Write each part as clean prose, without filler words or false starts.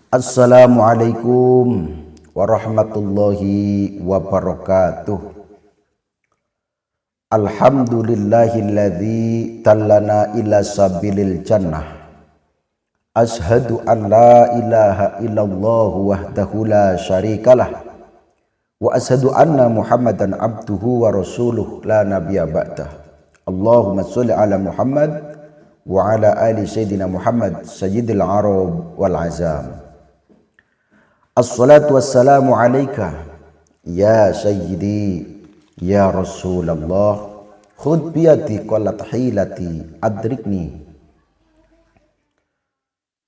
Assalamualaikum warahmatullahi wabarakatuh. Alhamdulillahilladzi tallana ila sabilil jannah. Ashhadu an la ilaha illallah wahdahu la syarikalah. Wa ashhadu anna Muhammadan abduhu wa rasuluh la nabiyya ba'dah. Allahumma sholli ala Muhammad wa ala ali sayyidina Muhammad sayyidil arab wal azam. Assalatu wassalamu alaika ya sayyidi ya Rasulullah, khudh biyadi qalat hilati adrikni.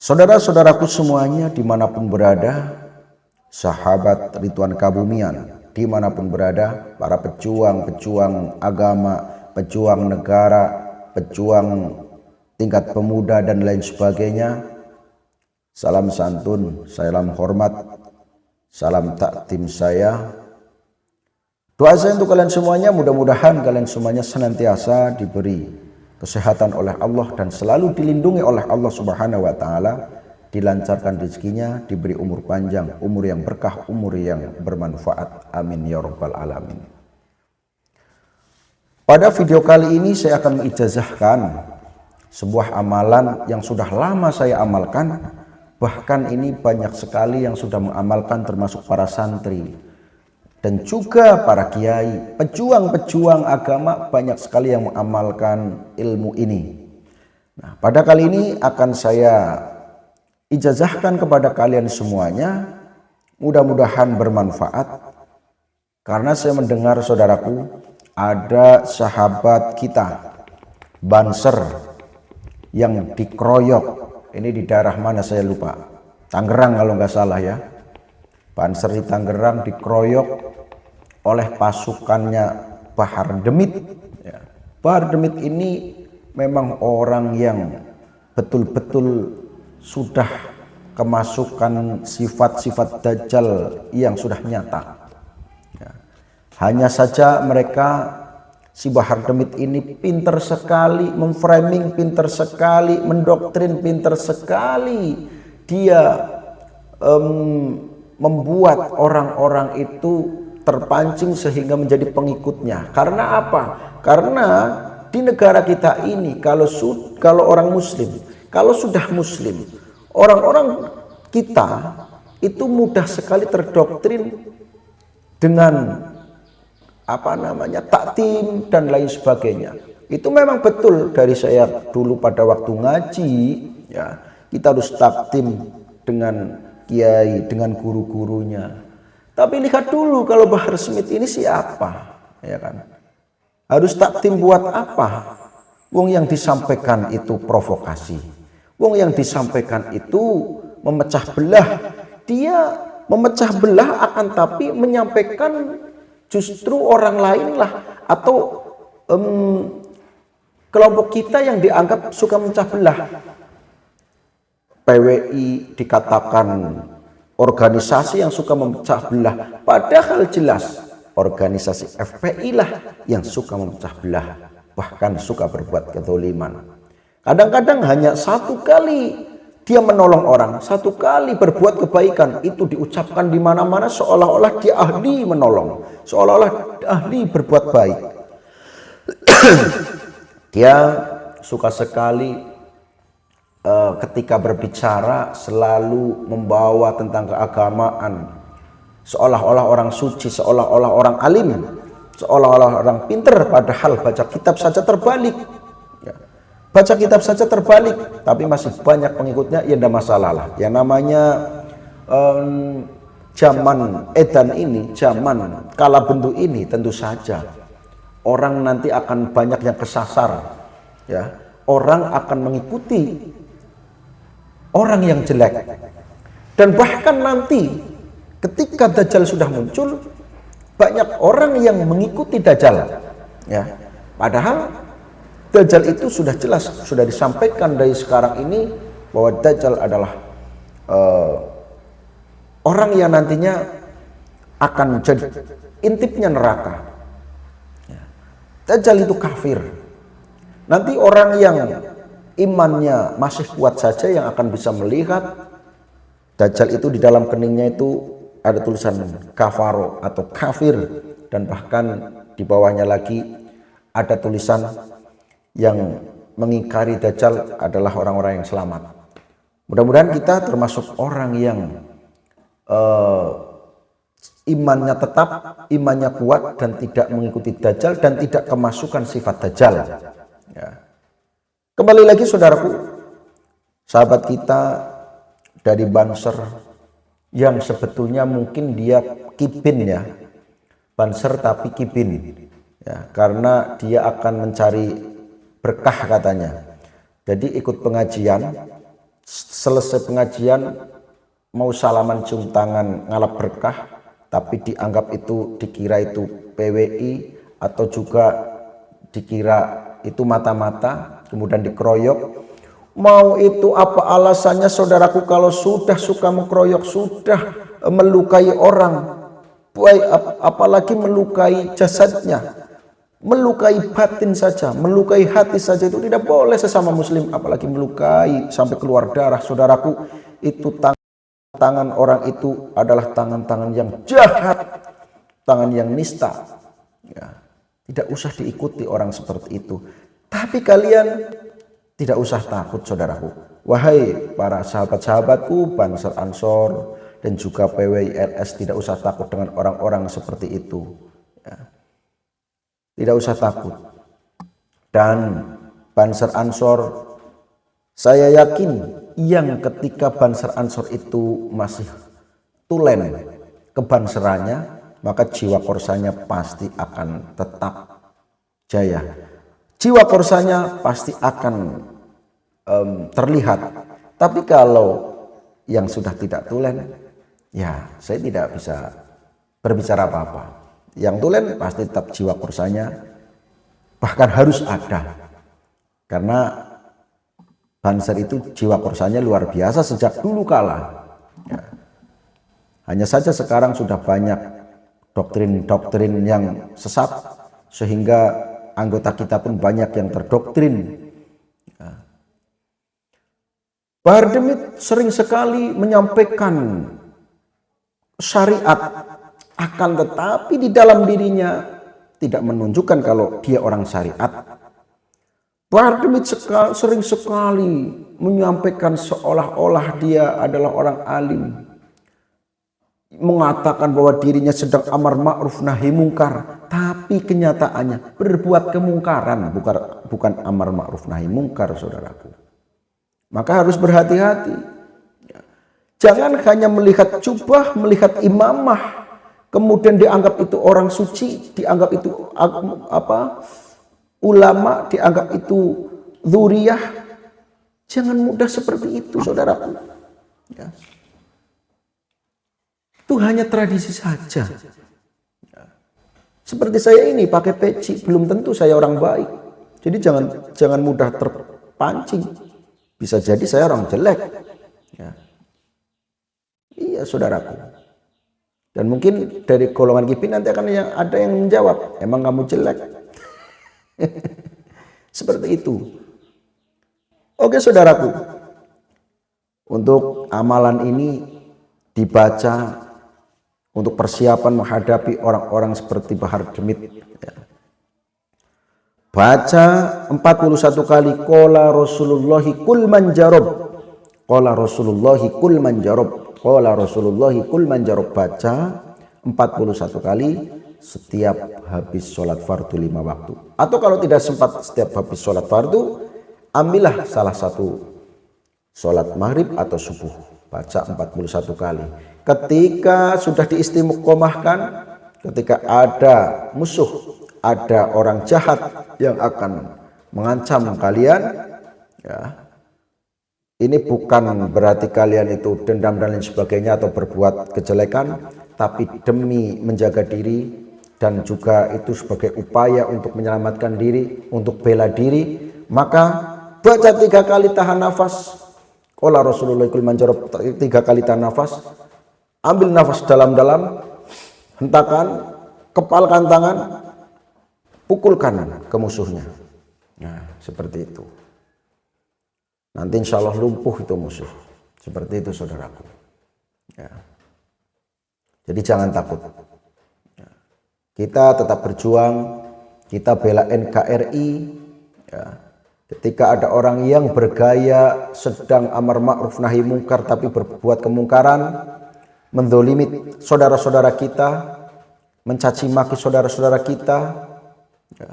Saudara-saudaraku semuanya dimanapun berada, sahabat Ridwan Kabumian dimanapun berada, para pejuang agama, pejuang negara, pejuang tingkat pemuda dan lain sebagainya, salam santun, salam hormat, salam takdim saya. Doa saya untuk kalian semuanya, mudah-mudahan kalian semuanya senantiasa diberi kesehatan oleh Allah dan selalu dilindungi oleh Allah Subhanahu wa taala, dilancarkan rezekinya, diberi umur panjang, umur yang berkah, umur yang bermanfaat. Amin ya rabbal alamin. Pada video kali ini saya akan mengijazahkan sebuah amalan yang sudah lama saya amalkan. Bahkan ini banyak sekali yang sudah mengamalkan, termasuk para santri dan juga para kiai, pejuang-pejuang agama, banyak sekali yang mengamalkan ilmu ini. Nah, pada kali ini akan saya ijazahkan kepada kalian semuanya, mudah-mudahan bermanfaat. Karena saya mendengar, saudaraku, ada sahabat kita Banser yang dikeroyok. Ini di daerah mana saya lupa, Tangerang kalau nggak salah ya. Banser di Tangerang dikeroyok oleh pasukannya Bahar Demit. Bahar Demit ini memang orang yang betul-betul sudah kemasukan sifat-sifat Dajjal yang sudah nyata. Hanya saja mereka, si Bahar Demit ini pinter sekali memframing, pinter sekali mendoktrin, pinter sekali dia membuat orang-orang itu terpancing sehingga menjadi pengikutnya. Karena apa? Karena di negara kita ini kalau orang muslim, kalau sudah muslim, orang-orang kita itu mudah sekali terdoktrin dengan taktim dan lain sebagainya. Itu memang betul dari saya dulu pada waktu ngaji ya, kita harus taktim dengan kiai, dengan guru-gurunya. Tapi lihat dulu kalau Bahar Smith ini siapa, ya kan? Harus taktim buat apa? Wong yang disampaikan itu provokasi. Wong yang disampaikan itu memecah belah. Dia memecah belah akan tapi menyampaikan justru orang lain lah, atau kelompok kita yang dianggap suka mencah belah. PWI dikatakan organisasi yang suka memecah belah, padahal jelas organisasi FPI lah yang suka memecah belah, bahkan suka berbuat kezaliman. Kadang-kadang hanya satu kali dia menolong orang, satu kali berbuat kebaikan, itu diucapkan di mana-mana seolah-olah dia ahli menolong, seolah-olah ahli berbuat baik. Dia suka sekali ketika berbicara selalu membawa tentang keagamaan, seolah-olah orang suci, seolah-olah orang alim, seolah-olah orang pinter, padahal baca kitab saja terbalik. Baca kitab saja terbalik, tapi masih banyak pengikutnya, ya tidak masalah lah. Yang namanya zaman edan ini, zaman kala bentuk ini, tentu saja orang nanti akan banyak yang kesasar, ya. Orang akan mengikuti orang yang jelek, dan bahkan nanti ketika Dajjal sudah muncul, banyak orang yang mengikuti Dajjal, ya. Padahal Dajjal itu sudah jelas, sudah disampaikan dari sekarang ini bahwa Dajjal adalah orang yang nantinya akan jadi intipnya neraka. Dajjal itu kafir. Nanti orang yang imannya masih kuat saja yang akan bisa melihat Dajjal itu di dalam keningnya itu ada tulisan kafaro atau kafir, dan bahkan di bawahnya lagi ada tulisan yang mengingkari Dajjal adalah orang-orang yang selamat. Mudah-mudahan kita termasuk orang yang imannya tetap, imannya kuat, dan tidak mengikuti Dajjal dan tidak kemasukan sifat Dajjal. Ya. Kembali lagi saudaraku, sahabat kita dari Banser yang sebetulnya mungkin dia kibin ya, Banser tapi kibin ya, karena dia akan mencari berkah katanya. Jadi ikut pengajian, selesai pengajian mau salaman cium tangan ngalap berkah, tapi dianggap itu, dikira itu PWI atau juga dikira itu mata-mata, kemudian dikeroyok. Mau itu apa alasannya saudaraku, kalau sudah suka mengkeroyok, sudah melukai orang, baik apalagi melukai jasadnya, melukai batin saja, melukai hati saja itu tidak boleh sesama muslim, apalagi melukai sampai keluar darah. Saudaraku, itu tangan orang itu adalah tangan-tangan yang jahat, tangan yang nista ya. Tidak usah diikuti orang seperti itu. Tapi kalian tidak usah takut saudaraku, wahai para sahabat-sahabatku Banser Ansor dan juga PWIRS, tidak usah takut dengan orang-orang seperti itu ya. Tidak usah takut. Dan Banser Ansor, saya yakin yang ketika Banser Ansor itu masih tulen kebanserannya, maka jiwa korsanya pasti akan tetap jaya. Jiwa korsanya pasti akan terlihat. Tapi kalau yang sudah tidak tulen, ya saya tidak bisa berbicara apa-apa. Yang tulen pasti tetap jiwa korsanya, bahkan harus ada. Karena Banser itu jiwa korsanya luar biasa sejak dulu kala ya. Hanya saja sekarang sudah banyak doktrin-doktrin yang sesat, sehingga anggota kita pun banyak yang terdoktrin ya. Bahar Demit sering sekali menyampaikan syariat, akan tetapi di dalam dirinya tidak menunjukkan kalau dia orang syariat. Bahar Demit sering sekali menyampaikan seolah-olah dia adalah orang alim, mengatakan bahwa dirinya sedang amar ma'ruf nahi mungkar, tapi kenyataannya berbuat kemungkaran, bukan amar ma'ruf nahi mungkar saudaraku. Maka harus berhati-hati. Jangan hanya melihat jubah, melihat imamah, kemudian dianggap itu orang suci, dianggap itu ulama, dianggap itu dzuriyah. Jangan mudah seperti itu saudaraku ya. Itu hanya tradisi saja. Seperti saya ini pakai peci, belum tentu saya orang baik. Jadi jangan mudah terpancing. Bisa jadi saya orang jelek ya. Iya saudaraku. Dan mungkin dari golongan kipin nanti akan ada yang menjawab, emang kamu jelek. Seperti itu. Oke saudaraku, untuk amalan ini dibaca untuk persiapan menghadapi orang-orang seperti Bahar Demit ya. Baca 41 kali qala Rasulullahi kul man jarob, qala Rasulullahi kul man jarob, qala Rasulullahi kul man jarob. Baca 41 kali setiap habis sholat fardu 5 waktu, atau kalau tidak sempat setiap habis sholat fardu, ambillah salah satu sholat maghrib atau subuh, baca 41 kali. Ketika sudah diistiqomahkan, ketika ada musuh, ada orang jahat yang akan mengancam kalian ya, ini bukan berarti kalian itu dendam dan lain sebagainya atau berbuat kejelekan, tapi demi menjaga diri dan juga itu sebagai upaya untuk menyelamatkan diri, untuk bela diri, maka baca 3 kali tahan nafas. Qala Rasulullah kul man jarob, 3 kali tahan nafas. Ambil nafas dalam-dalam, hentakan, kepalkan tangan, pukulkan ke musuhnya. Nah, seperti itu. Nanti insya Allah lumpuh itu musuh. Seperti itu saudaraku. Ya. Jadi jangan takut. Kita tetap berjuang, kita bela NKRI. Ya. Ketika ada orang yang bergaya sedang amar ma'ruf nahi mungkar tapi berbuat kemungkaran, mendolimi saudara-saudara kita, mencaci maki saudara-saudara kita, ya,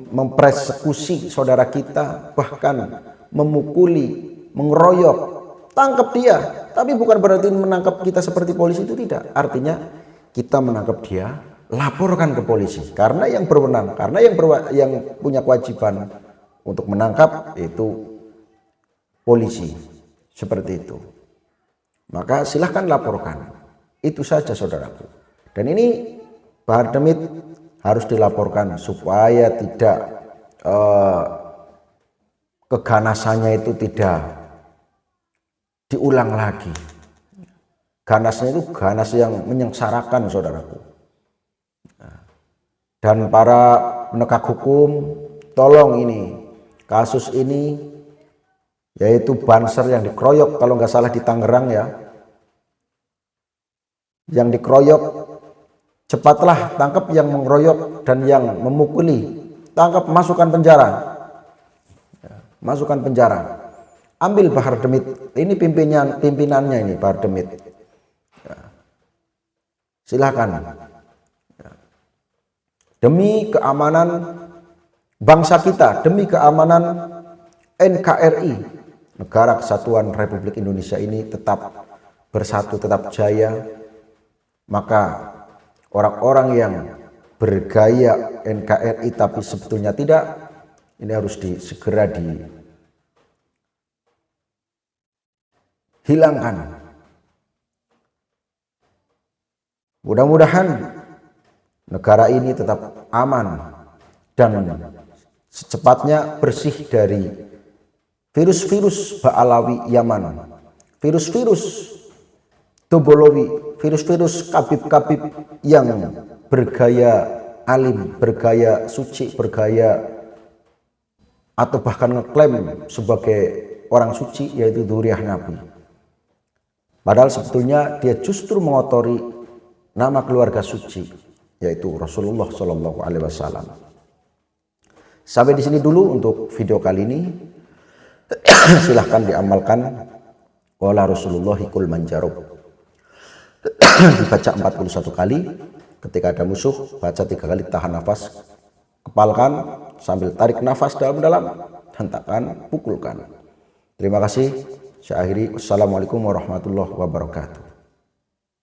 mempersekusi saudara kita, bahkan memukuli, mengeroyok, tangkap dia. Tapi bukan berarti menangkap kita seperti polisi, itu tidak. Artinya kita menangkap dia, laporkan ke polisi, karena yang berwenang, karena yang punya kewajiban untuk menangkap itu polisi, seperti itu. Maka silahkan laporkan, itu saja saudaraku. Dan ini Bahar Demit harus dilaporkan supaya tidak keganasannya itu tidak diulang lagi. Ganasnya itu ganas yang menyengsarakan saudaraku. Dan para penegak hukum, tolong ini kasus ini, yaitu Banser yang dikeroyok, kalau nggak salah di Tangerang ya, yang dikeroyok, cepatlah tangkap yang mengeroyok dan yang memukuli, tangkap, masukkan penjara, masukkan penjara. Ambil Bahar Demit, ini pimpinannya ini Bahar Demit, silakan. Demi keamanan bangsa kita, demi keamanan NKRI, Negara Kesatuan Republik Indonesia ini tetap bersatu, tetap jaya, maka orang-orang yang bergaya NKRI tapi sebetulnya tidak, ini harus segera dihilangkan. Mudah-mudahan negara ini tetap aman dan secepatnya bersih dari virus-virus Ba'alawi Yaman, virus-virus Tobolowi, virus-virus kabib-kabib yang bergaya alim, bergaya suci, bergaya atau bahkan ngeklaim sebagai orang suci, yaitu dzurriyyah Nabi. Padahal sebetulnya dia justru mengotori nama keluarga suci, yaitu Rasulullah Shallallahu Alaihi Wasallam. Sampai di sini dulu untuk video kali ini. Silahkan diamalkan. Wala Rasulullahi kul manjarub. Dibaca 41 kali. Ketika ada musuh, baca 3 kali, tahan nafas, kepalkan sambil tarik nafas dalam-dalam, hentakkan, pukulkan. Terima kasih. Saya akhiri. Wassalamualaikum warahmatullahi wabarakatuh.